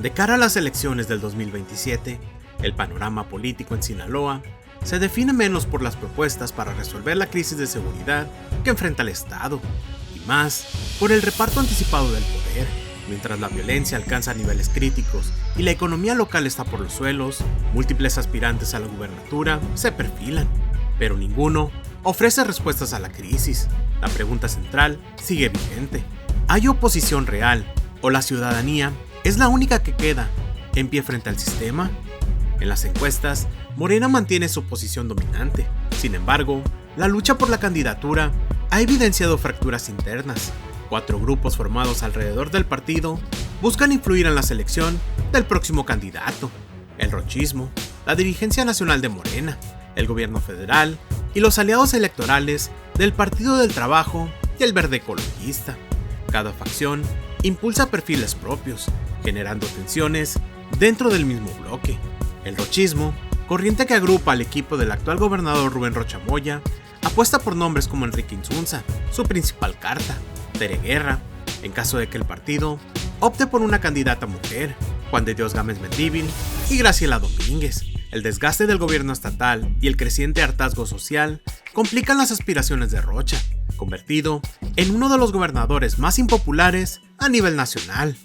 De cara a las elecciones del 2027, el panorama político en Sinaloa se define menos por las propuestas para resolver la crisis de seguridad que enfrenta el Estado, y más por el reparto anticipado del poder. Mientras la violencia alcanza niveles críticos y la economía local está por los suelos, múltiples aspirantes a la gubernatura se perfilan, pero ninguno ofrece respuestas a la crisis. La pregunta central sigue vigente. ¿Hay oposición real o la ciudadanía es la única que queda en pie frente al sistema? En las encuestas, Morena mantiene su posición dominante. Sin embargo, la lucha por la candidatura ha evidenciado fracturas internas. 4 grupos formados alrededor del partido buscan influir en la selección del próximo candidato: el rochismo, la dirigencia nacional de Morena, el gobierno federal y los aliados electorales del Partido del Trabajo y el Verde Ecologista. Cada facción impulsa perfiles propios, generando tensiones dentro del mismo bloque. El rochismo, corriente que agrupa al equipo del actual gobernador Rubén Rocha Moya, apuesta por nombres como Enrique Insunza, su principal carta, Tere Guerra, en caso de que el partido opte por una candidata mujer, Juan de Dios Gámez Mendívil y Graciela Domínguez. El desgaste del gobierno estatal y el creciente hartazgo social complican las aspiraciones de Rocha, convertido en uno de los gobernadores más impopulares a nivel nacional.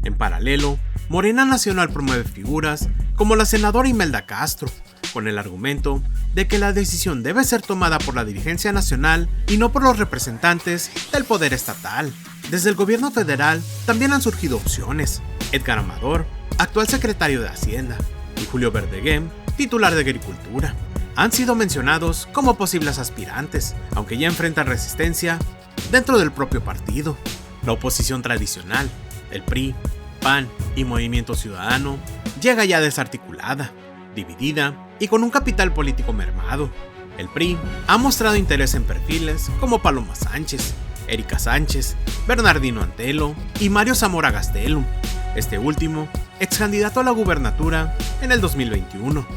En paralelo, Morena Nacional promueve figuras como la senadora Imelda Castro, con el argumento de que la decisión debe ser tomada por la dirigencia nacional y no por los representantes del poder estatal. Desde el gobierno federal también han surgido opciones: Edgar Amador, actual secretario de Hacienda, y Julio Verdeguem, titular de Agricultura, han sido mencionados como posibles aspirantes, aunque ya enfrentan resistencia dentro del propio partido. La oposición tradicional, el PRI, PAN y Movimiento Ciudadano, llega ya desarticulada, dividida y con un capital político mermado. El PRI ha mostrado interés en perfiles como Paloma Sánchez, Erika Sánchez, Bernardino Antelo y Mario Zamora Gastelum, este último ex candidato a la gubernatura en el 2021.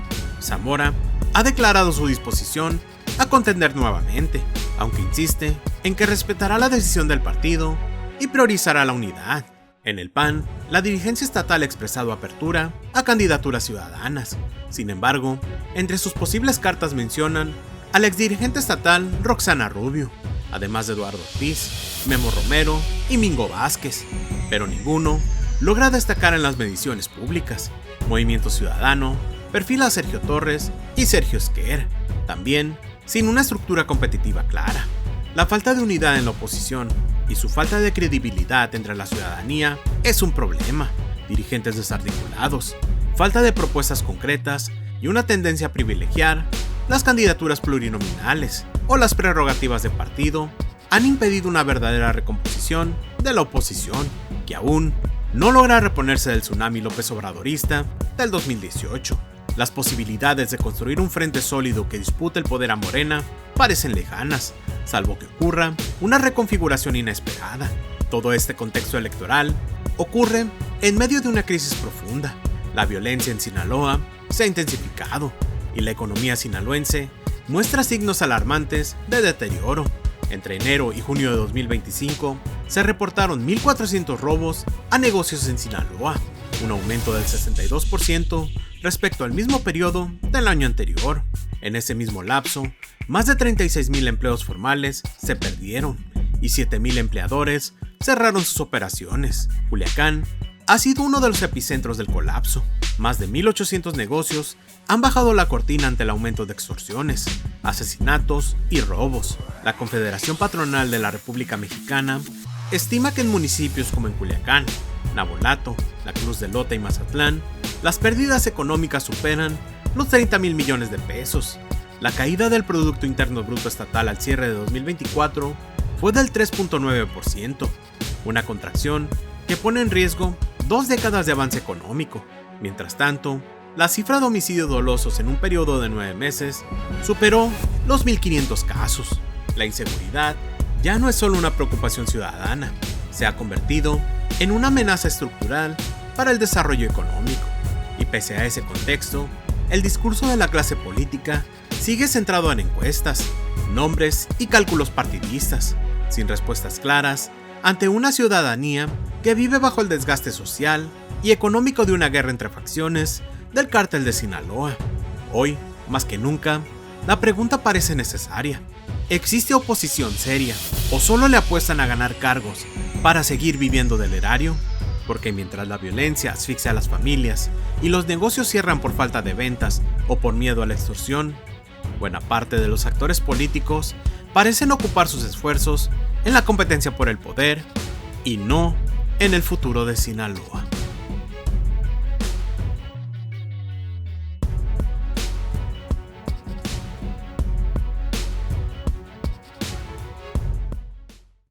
Zamora ha declarado su disposición a contender nuevamente, aunque insiste en que respetará la decisión del partido y priorizará la unidad. En el PAN, la dirigencia estatal ha expresado apertura a candidaturas ciudadanas. Sin embargo, entre sus posibles cartas mencionan a la exdirigente estatal Roxana Rubio, además de Eduardo Ortiz, Memo Romero y Mingo Vázquez, pero ninguno logra destacar en las mediciones públicas. Movimiento Ciudadano perfila a Sergio Torres y Sergio Esquer, también sin una estructura competitiva clara. La falta de unidad en la oposición y su falta de credibilidad entre la ciudadanía es un problema. Dirigentes desarticulados, falta de propuestas concretas y una tendencia a privilegiar las candidaturas plurinominales o las prerrogativas de partido han impedido una verdadera recomposición de la oposición, que aún no logra reponerse del tsunami López Obradorista del 2018. Las posibilidades de construir un frente sólido que dispute el poder a Morena parecen lejanas, salvo que ocurra una reconfiguración inesperada. Todo este contexto electoral ocurre en medio de una crisis profunda. La violencia en Sinaloa se ha intensificado y la economía sinaloense muestra signos alarmantes de deterioro. Entre enero y junio de 2025 se reportaron 1.400 robos a negocios en Sinaloa, un aumento del 62% respecto al mismo periodo del año anterior. En ese mismo lapso, más de 36,000 empleos formales se perdieron y 7,000 empleadores cerraron sus operaciones. Culiacán ha sido uno de los epicentros del colapso. Más de 1,800 negocios han bajado la cortina ante el aumento de extorsiones, asesinatos y robos. La Confederación Patronal de la República Mexicana estima que en municipios como en Culiacán, Navolato, La Cruz de Lota y Mazatlán, las pérdidas económicas superan los 30,000 millones de pesos. La caída del Producto Interno Bruto Estatal al cierre de 2024 fue del 3.9%, una contracción que pone en riesgo 2 décadas de avance económico. Mientras tanto, la cifra de homicidios dolosos en un periodo de 9 meses superó los 1.500 casos. La inseguridad ya no es solo una preocupación ciudadana, se ha convertido en una amenaza estructural para el desarrollo económico. Y pese a ese contexto, el discurso de la clase política sigue centrado en encuestas, nombres y cálculos partidistas, sin respuestas claras ante una ciudadanía que vive bajo el desgaste social y económico de una guerra entre facciones del cártel de Sinaloa. Hoy, más que nunca, la pregunta parece necesaria. ¿Existe oposición seria o solo le apuestan a ganar cargos para seguir viviendo del erario? Porque mientras la violencia asfixia a las familias y los negocios cierran por falta de ventas o por miedo a la extorsión, buena parte de los actores políticos parecen ocupar sus esfuerzos en la competencia por el poder y no en el futuro de Sinaloa.